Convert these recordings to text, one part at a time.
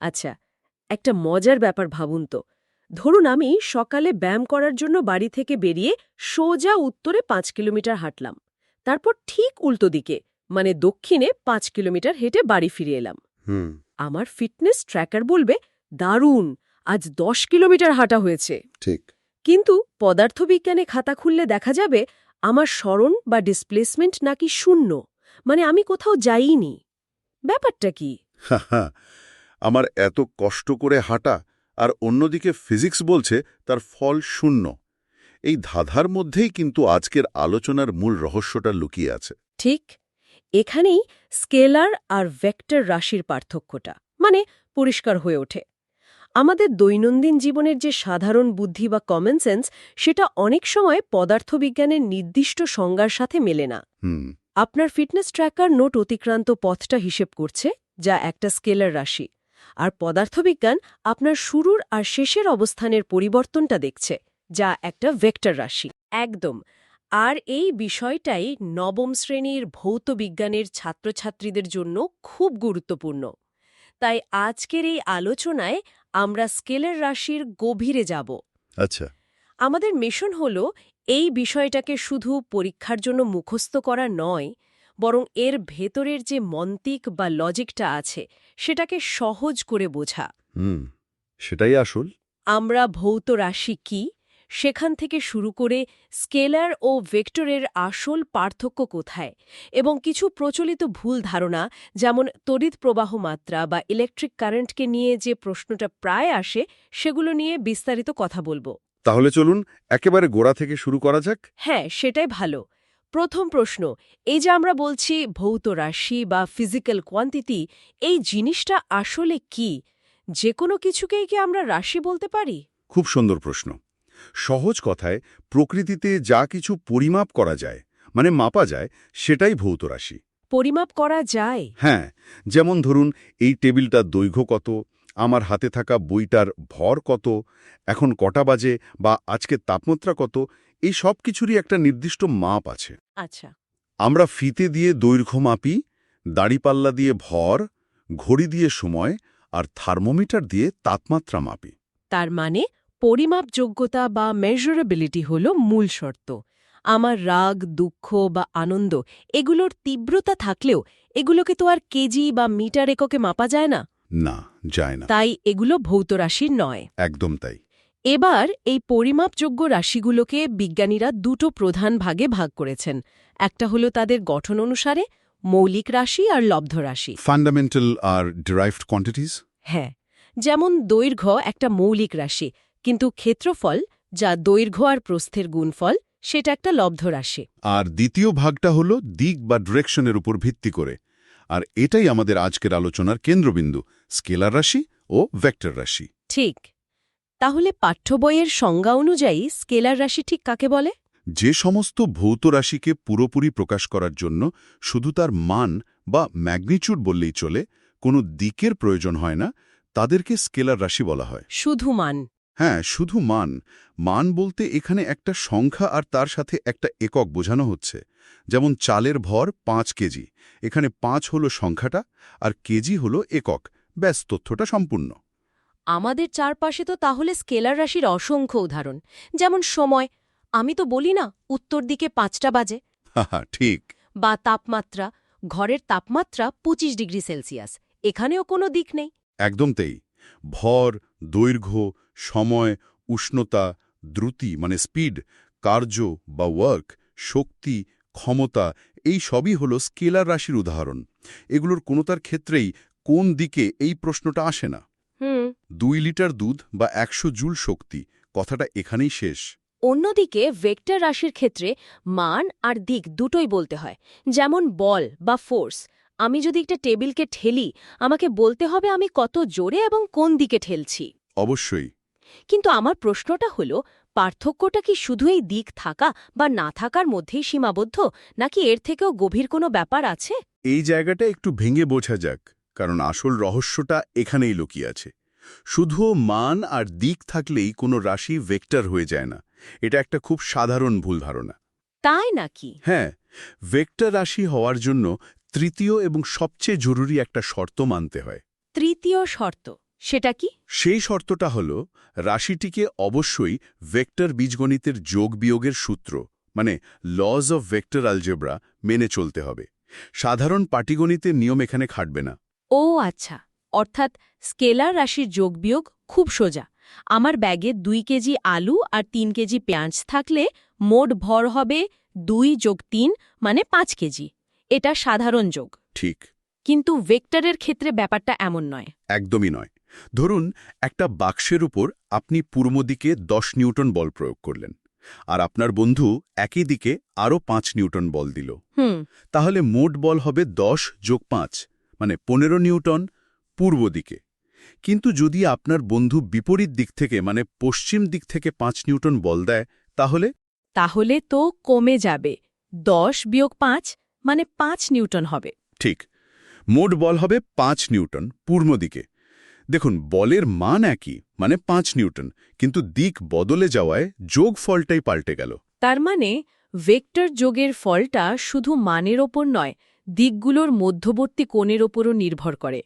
আচ্ছা, একটা মজার ব্যাপার ভাবুন তো। ধরুন আমি সকালে ব্যায়াম করার জন্য বাড়ি থেকে বেরিয়ে সোজা উত্তরে 5 কিলোমিটার হাঁটলাম। তারপর ঠিক উল্টো দিকে মানে দক্ষিণে 5 কিলোমিটার হেঁটে বাড়ি ফিরে এলাম। হুম। আমার ফিটনেস ট্র্যাকার বলবে, দারুণ, আজ 10 কিলোমিটার হাঁটা হয়েছে। ঠিক। কিন্তু পদার্থবিজ্ঞানে খাতা খুললে দেখা যাবে আমার সরণ বা ডিসপ্লেসমেন্ট নাকি শূন্য, মানে আমি কোথাও যাইনি। ব্যাপারটা কি? হাহা, আমার এত কষ্ট করে হাঁটা আর অন্যদিকে ফিজিক্স বলছে তার ফল শূন্য। এই ধাঁধার মধ্যেই কিন্তু আজকের আলোচনার মূল রহস্যটা লুকিয়ে আছে। ঠিক এখানেই স্কেলার আর ভেক্টর রাশির পার্থক্যটা মানে পরিষ্কার হয়ে ওঠে। আমাদের দৈনন্দিন জীবনের যে সাধারণ বুদ্ধি বা কমন সেন্স, সেটা অনেক সময় পদার্থবিজ্ঞানের নির্দিষ্ট সংজ্ঞার সাথে মেলে না। হুম। আপনার ফিটনেস ট্র্যাকার নোট অতিক্রান্ত পথটা হিসেব করছে, যা একটা স্কেলার রাশি, আর পদার্থবিজ্ঞান আপনার শুরুর আর শেষের অবস্থানের পরিবর্তনটা দেখছে, যা একটা ভেক্টর রাশি। একদম। আর এই বিষয়টাই নবম শ্রেণীর ভৌতবিজ্ঞানের ছাত্রছাত্রীদের জন্য খুব গুরুত্বপূর্ণ। তাই আজকের এই আলোচনায় আমরা স্কেলার রাশির গভীরে যাব। আচ্ছা। আমাদের মিশন হল এই বিষয়টাকে শুধু পরীক্ষার জন্য মুখস্থ করা নয়, বরং এর ভেতরের যে মন্তিক বা লজিকটা আছে সেটাকে সহজ করে বোঝা। হুম, সেটাই আসল। আমরা ভৌত রাশি কি, সেখান থেকে শুরু করে স্কেলার ও ভেক্টরের আসল পার্থক্য কোথায়, এবং কিছু প্রচলিত ভুল ধারণা যেমন তড়িৎ প্রবাহ মাত্রা বা ইলেকট্রিক কারেন্টকে নিয়ে যে প্রশ্নটা প্রায় আসে, সেগুলো নিয়ে বিস্তারিত কথা বলবো। তাহলে চলুন একেবারে গোড়া থেকে শুরু করা যাক। হ্যাঁ, সেটাই ভালো। প্রথম প্রশ্ন, এই যে আমরা বলছি ভৌত রাশি বা ফিজিক্যাল কোয়ান্টিটি, এই জিনিসটা আসলে কি? যে কোনো কিছুকেই কি আমরা রাশি বলতে পারি? খুব সুন্দর প্রশ্ন। সহজ কথায়, প্রকৃতিতে যা কিছু পরিমাপ করা যায়, মানে মাপা যায়, সেটাই ভৌত রাশি। পরিমাপ করা যায়? হ্যাঁ, যেমন ধরুন এই টেবিলটার দৈর্ঘ্য কত, আমার হাতে থাকা বইটার ভর কত, এখন কটা বাজে বা আজকের তাপমাত্রা কত, এই সব কিছুরই একটা নির্দিষ্ট মাপ আছে। আচ্ছা। আমরা ফিতে দিয়ে দৈর্ঘ্য মাপি, দাড়িপাল্লা দিয়ে ভর, ঘড়ি দিয়ে সময় আর থার্মোমিটার দিয়ে তাপমাত্রা মাপি। তার মানে পরিমাপযোগ্যতা বা মেজারেবিলিটি হল মূল শর্ত। আমার রাগ, দুঃখ বা আনন্দ, এগুলোর তীব্রতা থাকলেও এগুলোকে তো আর কেজি বা মিটার এককে মাপা যায় না। না, যায় না। তাই এগুলো ভৌত রাশি নয়। একদম তাই। এবার এই পরিমাপযোগ্য রাশিগুলোকে বিজ্ঞানীরা দুটো প্রধান ভাগে ভাগ করেছেন। একটা হলো তাদের গঠন অনুসারে মৌলিক রাশি আর লব্ধ রাশি। ফান্ডামেন্টাল আর ডিরাইভড কোয়ান্টিটিজ। হ্যাঁ, যেমন দৈর্ঘ্য একটা মৌলিক রাশি, কিন্তু ক্ষেত্রফল, যা দৈর্ঘ্য আর প্রস্থের গুণফল, সেটা একটা লব্ধ রাশি। আর দ্বিতীয় ভাগটা হলো দিক বা ডিরেকশনের উপর ভিত্তি করে। আর এটাই আমাদের আজকের আলোচনার কেন্দ্রবিন্দু, স্কেলার রাশি ও ভেক্টর রাশি। ঠিক। তাহলে পাঠ্য বইয়ের সংজ্ঞা অনুযায়ী স্কেলার রাশি ঠিক কাকে বলে? যে সমস্ত ভৌত রাশিকে পুরোপুরি প্রকাশ করার জন্য শুধু তার মান বা ম্যাগনিচিউড বললেই চলে, কোনো দিকের প্রয়োজন হয় না, তাদেরকে স্কেলার রাশি বলা হয়। শুধু মান? হ্যাঁ, শুধু মান। মান বলতে এখানে একটা সংখ্যা আর তার সাথে একটা একক বোঝানো হচ্ছে। যেমন চালের ভর 5 কেজি, এখানে 5 হলো সংখ্যাটা আর কেজি হলো একক। ব্যাস, তথ্যটা সম্পূর্ণ। আমাদের চারপাশে তো তাহলে স্কেলার রাশির অসংখ্য উদাহরণ। যেমন সময়, আমি তো বলি না উত্তর দিকে 5টা বাজে। হাহা, ঠিক। বা তাপমাত্রা, ঘরের তাপমাত্রা 25 ডিগ্রি সেলসিয়াস, এখানেও কোনো দিক নেই। একদম তাই। ভর, দৈর্ঘ্য, সময়, উষ্ণতা, দ্রুতি মানে স্পিড, কার্য বা ওয়ার্ক, শক্তি, ক্ষমতা, এই সবই হলো স্কেলার রাশির উদাহরণ। এগুলোর কোনোটার ক্ষেত্রেই কোন দিকে এই প্রশ্নটা আসে না। হুম। 2 লিটার দুধ বা 100 জুল শক্তি, কথাটা এখানেই শেষ। অন্যদিকে ভেক্টর রাশির ক্ষেত্রে মান আর দিক দুটোই বলতে হয়। যেমন বল বা ফোর্স, আমি যদি একটা টেবিলকে ঠেলি, আমাকে বলতে হবে আমি কত জোরে এবং কোন দিকে ঠেলছি। অবশ্যই। কিন্তু আমার প্রশ্নটা হলো, পার্থক্যটা কি শুধু এই দিক থাকা বা না থাকার মধ্যেই সীমাবদ্ধ, নাকি এর থেকেও গভীর কোনো ব্যাপার আছে? এই জায়গাটা একটু ভেঙে বোঝা যাক, কারণ আসল রহস্যটা এখানেই লুকিয়ে আছে। শুধু মান আর দিক থাকলেই কোনো রাশি ভেক্টর হয়ে যায় না। এটা একটা খুব সাধারণ ভুল ধারণা। তাই নাকি? হ্যাঁ, ভেক্টর রাশি হওয়ার জন্য তৃতীয় এবং সবচেয়ে জরুরি একটা শর্ত মানতে হয়। তৃতীয় শর্ত? সেটা কি? সেই শর্তটা হল রাশিটিকে অবশ্যই ভেক্টর বীজগণিতের যোগ বিয়োগের সূত্র মানে লজ অফ ভেক্টর অ্যালজেব্রা মেনে চলতে হবে। সাধারণ পাটিগণিতের নিয়ম এখানে খাটবে না। ও আচ্ছা, অর্থাৎ স্কেলার রাশির যোগ বিয়োগ খুব সোজা। আমার ব্যাগে 2 কেজি আলু আর 3 কেজি পেঁয়াজ থাকলে মোট ভর হবে 2 যোগ 3 মানে 5 কেজি। এটা সাধারণ যোগ। ঠিক। কিন্তু ভেক্টরের ক্ষেত্রে ব্যাপারটা এমন নয়। একদমই নয়। ধরুন একটা বাক্সের উপর আপনি পূর্ব দিকে 10 নিউটন বল প্রয়োগ করলেন, আর আপনার বন্ধু একই দিকে আরও 5 নিউটন বল দিল। তাহলে মোট বল হবে 10 যোগ 5 মানে 15 নিউটন পূর্ব দিকে। কিন্তু যদি আপনার বন্ধু বিপরীত দিক থেকে মানে পশ্চিম দিক থেকে 5 নিউটন বল দেয় তাহলে তো কমে যাবে। 10 বিয়োগ 5 মানে 5 নিউটন হবে। ঠিক, মোট বল হবে 5 নিউটন পূর্ব দিকে। দেখুন বলের মান একই মানে 5 নিউটন, কিন্তু দিক বদলে যাওয়ায় যোগফলটাই পাল্টে গেল। তার মানে ভেক্টর যোগের ফলটা শুধু মানের ওপর নয়, দিকগুলোর মধ্যবর্তী কোণের ওপরও নির্ভর করে।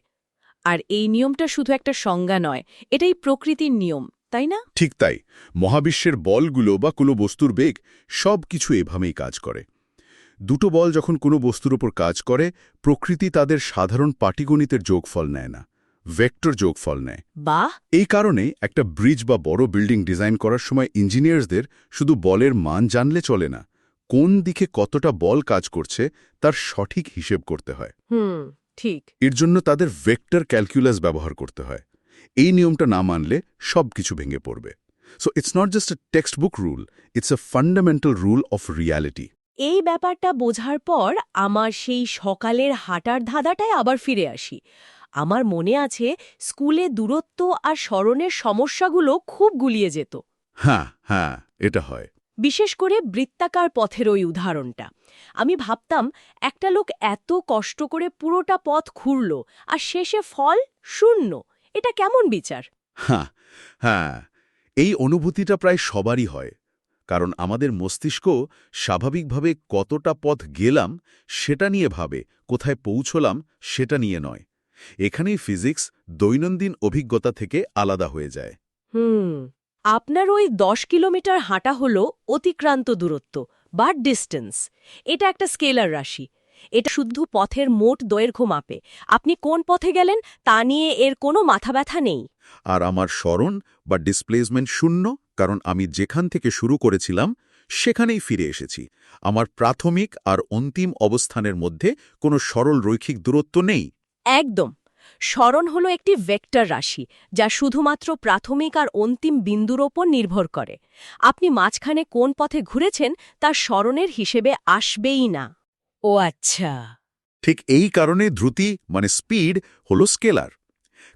আর এই নিয়মটা শুধু একটা সংজ্ঞা নয়, এটাই প্রকৃতির নিয়ম, তাই না? ঠিক তাই। মহাবিশ্বের বলগুলো বা কোনো বস্তুর বেগ সব কিছু এভাবেই কাজ করে। দুটো বল যখন কোনো বস্তুর ওপর কাজ করে, প্রকৃতি তাদের সাধারণ পাটিগণিতের যোগফল নেয় না, ভেক্টর যোগফল নেয়। বাহ! এই কারণে একটা ব্রিজ বা বড় বিল্ডিং ডিজাইন করার সময় ইঞ্জিনিয়ারদের শুধু বলের মান জানলে চলে না, কোন দিকে কতটা বল কাজ করছে তার সঠিক হিসেব করতে হয়। ঠিক। এর জন্য তাদের ভেক্টর ক্যালকুলাস ব্যবহার করতে হয়। এই নিয়মটা না মানলে সব কিছু ভেঙে পড়বে। So it's not just a text book rule, it's a fundamental rule of reality. এই ব্যাপারটা বোঝার পর আমার সেই সকালের হাঁটার ধাঁধাটায় আবার ফিরে আসি। আমার মনে আছে স্কুলে দূরত্ব আর স্মরণের সমস্যাগুলো খুব গুলিয়ে যেত। হ্যাঁ, এটা হয়। বিশেষ করে বৃত্তাকার পথের ওই উদাহরণটা। আমি ভাবতাম একটা লোক এত কষ্ট করে পুরোটা পথ ঘুরল আর শেষে ফল 0। এটা কেমন বিচার? হ্যাঁ, এই অনুভূতিটা প্রায় সবারই হয়, কারণ আমাদের মস্তিষ্ক স্বাভাবিকভাবে কতটা পথ গেলাম সেটা নিয়ে ভাবে, কোথায় পৌঁছলাম সেটা নিয়ে নয়। এখানেই ফিজিক্স দৈনন্দিন অভিজ্ঞতা থেকে আলাদা হয়ে যায়। আপনার ওই 10 কিলোমিটার হাঁটা হলো অতিক্রান্ত দূরত্ব বা ডিস্টেন্স। এটা একটা স্কেলার রাশি। এটা শুধু পথের মোট দৈর্ঘ্য মাপে। আপনি কোন পথে গেলেন তা নিয়ে এর কোনো মাথা ব্যথা নেই। আর আমার স্মরণ বা ডিসপ্লেসমেন্ট 0, কারণ আমি যেখান থেকে শুরু করেছিলাম সেখানেই ফিরে এসেছি। আমার প্রাথমিক আর অন্তিম অবস্থানের মধ্যে কোনো সরল রৈখিক দূরত্ব নেই। একদম। স্মরণ হলো একটি ভেক্টর রাশি যা শুধুমাত্র প্রাথমিক আর অন্তিম বিন্দুর ওপর নির্ভর করে। আপনি মাঝখানে কোন পথে ঘুরেছেন তার স্মরণের হিসেবে আসবেই না। ও আচ্ছা। ঠিক এই কারণে দ্রুতি মানে স্পিড হলো স্কেলার।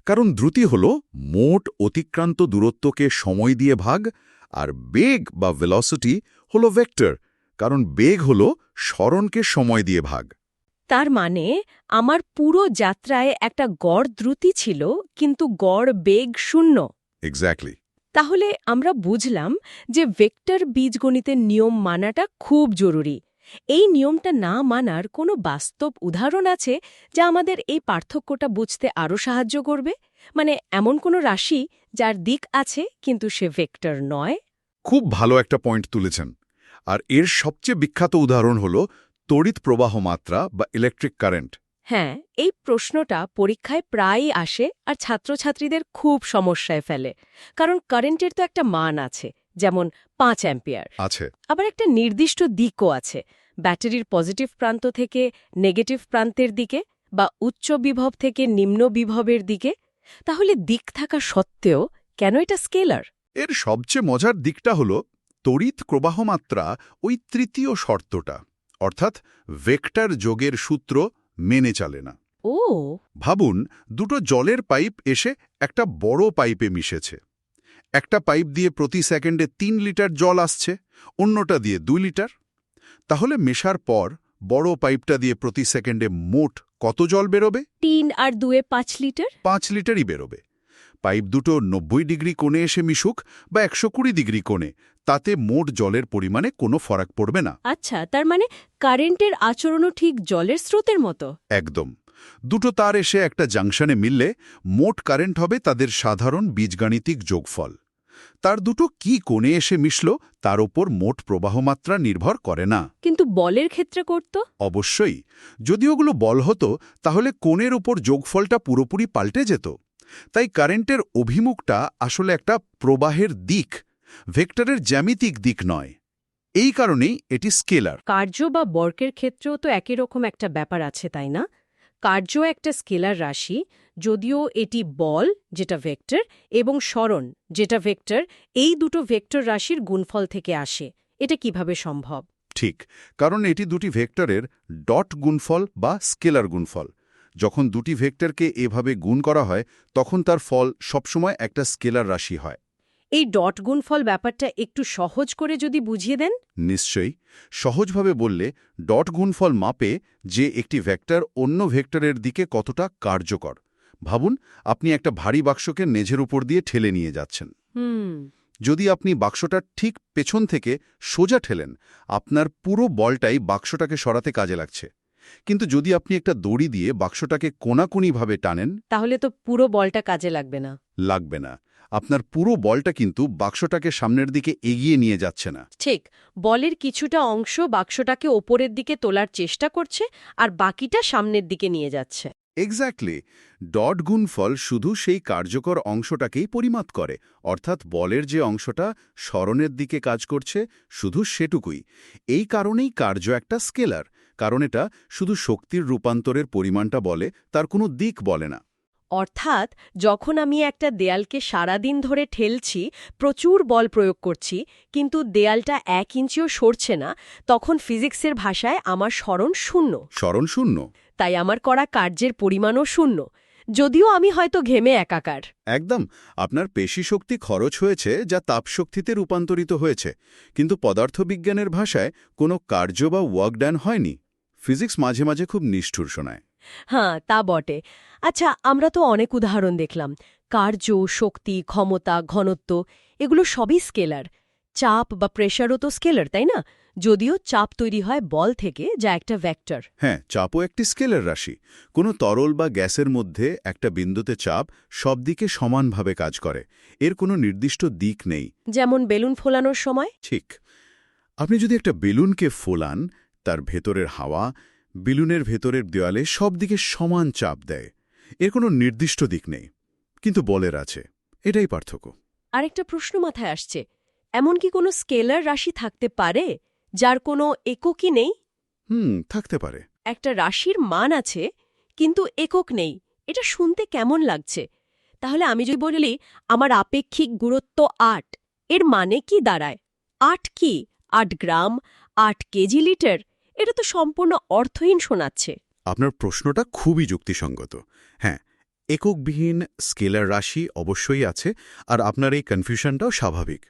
কারণ দ্রুতি হলো মোট অতিক্রান্ত দূরত্বকে সময় দিয়ে ভাগ, আর বেগ বা ভেলোসিটি হলো ভেক্টর, কারণ বেগ হলো স্মরণকে সময় দিয়ে ভাগ। তার মানে আমার পুরো যাত্রায় একটা গড় দ্রুতি ছিল, কিন্তু গড় বেগ 0। এক্স্যাক্টলি। তাহলে আমরা বুঝলাম যে ভেক্টর বীজগণিতের নিয়ম মানাটা খুব জরুরি। এই নিয়মটা না মানার কোনো বাস্তব উদাহরণ আছে যা আমাদের এই পার্থক্যটা বুঝতে আরও সাহায্য করবে? মানে এমন কোনো রাশি যার দিক আছে কিন্তু সে ভেক্টর নয়? খুব ভালো একটা পয়েন্ট তুলেছেন। আর এর সবচেয়ে বিখ্যাত উদাহরণ হল তড়িৎ প্রবাহ মাত্রা বা ইলেকট্রিক কারেন্ট। হ্যাঁ, এই প্রশ্নটা পরীক্ষায় প্রায়ই আসে আর ছাত্রছাত্রীদের খুব সমস্যায় ফেলে। কারণ কারেন্টের তো একটা মান আছে, যেমন 5 অ্যাম্পিয়ার আছে, আবার একটা নির্দিষ্ট দিকও আছে, ব্যাটারির পজিটিভ প্রান্ত থেকে নেগেটিভ প্রান্তের দিকে বা উচ্চ বিভব থেকে নিম্ন বিভবের দিকে। তাহলে দিক থাকা সত্ত্বেও কেন এটা স্কেলার? এর সবচেয়ে মজার দিকটা হল তড়িৎ প্রবাহ মাত্রা ওই তৃতীয় শর্তটা, অর্থাৎ ভেক্টর যোগের সূত্র মেনে চলে না। ও, ভাবুন দুটো জলের পাইপ এসে একটা বড় পাইপে মিশেছে। একটা পাইপ দিয়ে প্রতি সেকেন্ডে 3 লিটার জল আসছে, অন্যটা দিয়ে 2 লিটার। তাহলে মেশার পর বড় পাইপটা দিয়ে প্রতি সেকেন্ডে মোট কত জল বেরোবে? 3 আর 2 5 লিটার। 5 লিটারই বেরোবে। পাইপ দুটো 90 ডিগ্রি কোণে এসে মিশুক বা 120 ডিগ্রি কোণে, তাতে মোট জলের পরিমাণে কোনো ফারাক পড়বে না। আচ্ছা, তার মানে কারেন্টের আচরণও ঠিক জলের স্রোতের মতো। একদম। দুটো তার এসে একটা জাংশনে মিললে মোট কারেন্ট হবে তাদের সাধারণ বীজগাণিতিক যোগফল। তার দুটো কি কোণে এসে মিশল তার ওপর মোট প্রবাহমাত্রা নির্ভর করে না। কিন্তু বলের ক্ষেত্রে করত? অবশ্যই, যদি ওগুলো বল হতো তাহলে কোণের ওপর যোগফলটা পুরোপুরি পাল্টে যেত। তাই কারেন্টের অভিমুখটা আসলে একটা প্রবাহের দিক, ভেক্টরের জ্যামিতিক দিক নয়। এই কারণেই এটি স্কেলার। কার্য বা বর্কের ক্ষেত্রেও তো একই রকম একটা ব্যাপার আছে, তাই না? কার্য একটা স্কেলার রাশি, যদিও এটি বল, যেটা ভেক্টর, এবং সরণ, যেটা ভেক্টর, এই দুটো ভেক্টর রাশির গুণফল থেকে আসে। এটা কিভাবে সম্ভব? ঠিক, কারণ এটি দুটি ভেক্টরের ডট গুণফল বা স্কেলার গুণফল। যখন দুটি ভেক্টরকে এভাবে গুণ করা হয় তখন তার ফল সবসময় একটা স্কেলার রাশি হয়। এই ডট গুণফল ব্যাপারটা একটু সহজ করে যদি বুঝিয়ে দেন। নিশ্চয়ই, সহজভাবে বললে ডট গুণফল মাপে যে একটি ভেক্টর অন্য ভেক্টরের দিকে কতটা কার্যকর। ভাবুন, আপনি একটা ভারী বাক্সকে মেঝের উপর দিয়ে ঠেলে নিয়ে যাচ্ছেন। যদি আপনি বাক্সটা ঠিক পেছন থেকে সোজা ঠেলেন, আপনার পুরো বলটাই বাক্সটাকে সরাতে কাজে লাগছে। কিন্তু যদি আপনি একটা দড়ি দিয়ে বাক্সটাকে কোণাকুণিভাবে টানেন, তাহলে তো পুরো বলটা কাজে লাগবে না। লাগবে না। আপনার পুরো বলটা কিন্তু বাক্সটাকে সামনের দিকে এগিয়ে নিয়ে যাচ্ছে না। ঠিক, বলের কিছুটা অংশ বাক্সটাকে ওপরের দিকে তোলার চেষ্টা করছে আর বাকিটা সামনের দিকে নিয়ে যাচ্ছে। এক্স্যাক্টলি, ডট গুণফল শুধু সেই কার্যকর অংশটাকেই পরিমাপ করে, অর্থাৎ বলের যে অংশটা সরণের দিকে কাজ করছে শুধু সেটুকুই। এই কারণেই কার্য একটা স্কেলার, কারণ এটা শুধু শক্তির রূপান্তরের পরিমাণটা বলে, তার কোনো দিক বলে না। অর্থাৎ যখন আমি একটা দেয়ালকে সারাদিন ধরে ঠেলছি, প্রচুর বল প্রয়োগ করছি, কিন্তু দেয়ালটা 1 ইঞ্চিও সরছে না, তখন ফিজিক্সের ভাষায় আমার সরণ শূন্য। সরণ শূন্য। তাই আমার করা কার্যের পরিমাণও শূন্য, যদিও আমি হয়তো ঘেমে একাকার। একদম, আপনার পেশি শক্তি খরচ হয়েছে যা তাপশক্তিতে রূপান্তরিত হয়েছে, কিন্তু পদার্থবিজ্ঞানের ভাষায় কোনো কার্য বা ওয়ার্ক ডান হয়নি। ফিজিক্স মাঝে মাঝে খুব নিষ্ঠুর শোনায়। হ্যাঁ, তা বটে। আচ্ছা, আমরা তো অনেক উদাহরণ দেখলাম। কার্য, শক্তি, ক্ষমতা, ঘনত্ব, এগুলো সবই স্কেলার। চাপ বা প্রেশারও তো স্কেলার, তাই না? যদিও চাপ তৈরি হয় বল থেকে, যা একটা ভেক্টর। হ্যাঁ, চাপও একটি স্কেলার রাশি। কোনো তরল বা গ্যাসের মধ্যে একটা বিন্দুতে চাপ সব দিকে সমানভাবে কাজ করে, এর কোনো নির্দিষ্ট দিক নেই। যেমন বেলুন ফোলানোর সময়। ঠিক, আপনি যদি একটা বেলুনকে ফোলান, তার ভেতরের হাওয়া বেলুনের ভেতরের দেওয়ালে সব দিকে সমান চাপ দেয়, এর কোনো নির্দিষ্ট দিক নেই। কিন্তু বলের আছে, এটাই পার্থক্য। আরেকটা প্রশ্ন মাথায় আসছে, এমন কি কোনো স্কেলার রাশি থাকতে পারে যার কোনো এককই নেই? থাকতে পারে। একটা রাশির মান আছে কিন্তু একক নেই, এটা শুনতে কেমন লাগছে? তাহলে আমি যদি বলি আমার আপেক্ষিক গুরুত্ব 8, এর মানে কি দাঁড়ায়? 8 কি? 8 গ্রাম, 8 কেজি লিটার? এটা তো সম্পূর্ণ অর্থহীন শোনাচ্ছে। আপনার প্রশ্নটা খুবই যুক্তিসঙ্গত। হ্যাঁ, এককবিহীন স্কেলার রাশি অবশ্যই আছে, আর আপনার এই কনফিউশনটাও স্বাভাবিক।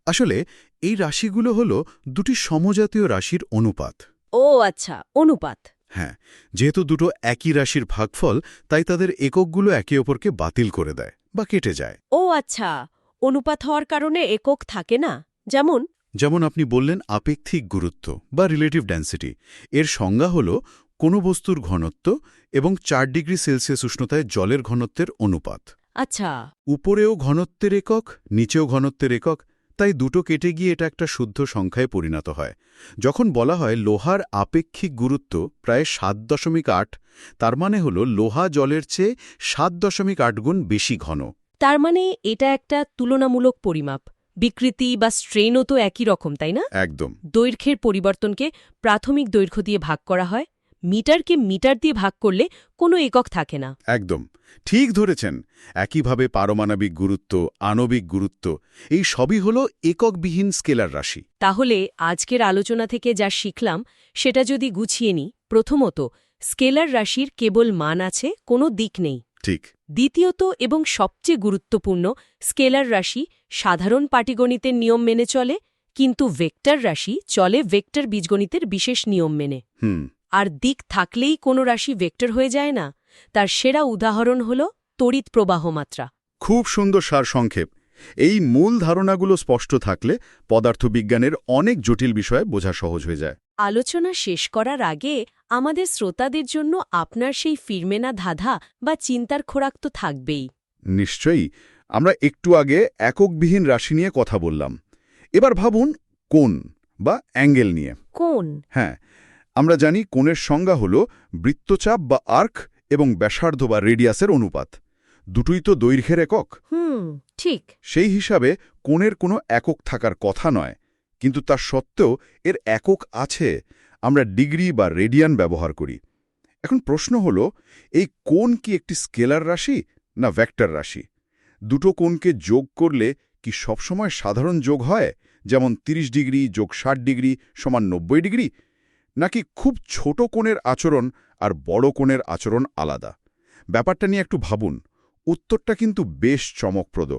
আসলে এই রাশিগুলো হলো দুটি সমজাতীয় রাশির অনুপাত। ও আচ্ছা, অনুপাত। হ্যাঁ, যেহেতু দুটো একই রাশির ভাগফল, তাই তাদের এককগুলো একে অপরকে বাতিল করে দেয় বা কেটে যায়। ও আচ্ছা, অনুপাত হওয়ার কারণে একক থাকে না। যেমন আপনি বললেন আপেক্ষিক গুরুত্ব বা রিলেটিভ ডেন্সিটি। এর সংজ্ঞা হল কোনো বস্তুর ঘনত্ব এবং 4 ডিগ্রি সেলসিয়াস উষ্ণতায় জলের ঘনত্বের অনুপাত। আচ্ছা, উপরেও ঘনত্বের একক, নিচেও ঘনত্বের একক, তাই দুটো কেটে গিয়ে এটা একটা শুদ্ধ সংখ্যায় পরিণত হয়। যখন বলা হয় লোহার আপেক্ষিক গুরুত্ব প্রায় 7.8, তার মানে হল লোহা জলের চেয়ে 7.8 গুণ বেশি ঘন। তার মানে এটা একটা তুলনামূলক পরিমাপ। বিকৃতি বা স্ট্রেনও তো একই রকম, তাই না? একদম। দৈর্ঘ্যের পরিবর্তনকে প্রাথমিক দৈর্ঘ্য দিয়ে ভাগ করা হয়, মিটারকে মিটার দিয়ে ভাগ করলে কোনো একক থাকে না। একদম ঠিক ধরেছেন। একইভাবে পারমাণবিক গুরুত্ব, আণবিক গুরুত্ব, এই সবই হল এককবিহীন স্কেলার রাশি। তাহলে আজকের আলোচনা থেকে যা শিখলাম সেটা যদি গুছিয়ে নিই, প্রথমত, স্কেলার রাশির কেবল মান আছে, কোনো দিক নেই। ঠিক। দ্বিতীয়ত এবং সবচেয়ে গুরুত্বপূর্ণ, স্কেলার রাশি সাধারণ পাটিগণিতের নিয়ম মেনে চলে, কিন্তু ভেক্টর রাশি চলে ভেক্টর বীজগণিতের বিশেষ নিয়ম মেনে। আর দিক থাকলেই কোনো রাশি ভেক্টর হয়ে যায় না। তার সেরা উদাহরণ হল তড়িৎ প্রবাহ মাত্রা। খুব সুন্দর সারসংক্ষেপ। এই মূল ধারণাগুলো স্পষ্ট থাকলে পদার্থবিজ্ঞানের অনেক জটিল বিষয় বোঝা সহজ হয়ে যায়। আলোচনা শেষ করার আগে আমাদের শ্রোতাদের জন্য আপনার সেই ফিরমেনা ধাঁধা বা চিন্তার খোরাক তো থাকবেই। নিশ্চয়ই। আমরা একটু আগে এককবিহীন রাশি নিয়ে কথা বললাম। এবার ভাবুন কোণ বা অ্যাঙ্গেল নিয়ে। কোন? হ্যাঁ, আমরা জানি কোণের সংজ্ঞা হল বৃত্তচাপ বা আর্ক এবং ব্যাসার্ধ বা রেডিয়াসের অনুপাত। দুটোই তো দৈর্ঘ্যের একক। ঠিক। সেই হিসাবে কোণের কোনো একক থাকার কথা নয়, কিন্তু তা সত্ত্বেও এর একক আছে। আমরা ডিগ্রি বা রেডিয়ান ব্যবহার করি। এখন প্রশ্ন হল, এই কোণ কি একটি স্কেলার রাশি না ভেক্টর রাশি? দুটো কোণকে যোগ করলে কি সবসময় সাধারণ যোগ হয়, যেমন ৩০ ডিগ্রি যোগ ৬০ ডিগ্রি সমান ৯০ ডিগ্রি? নাকি খুব ছোট কোণের আচরণ আর বড় কোণের আচরণ আলাদা? ব্যাপারটা নিয়ে একটু ভাবুন। উত্তরটা কিন্তু বেশ চমকপ্রদ।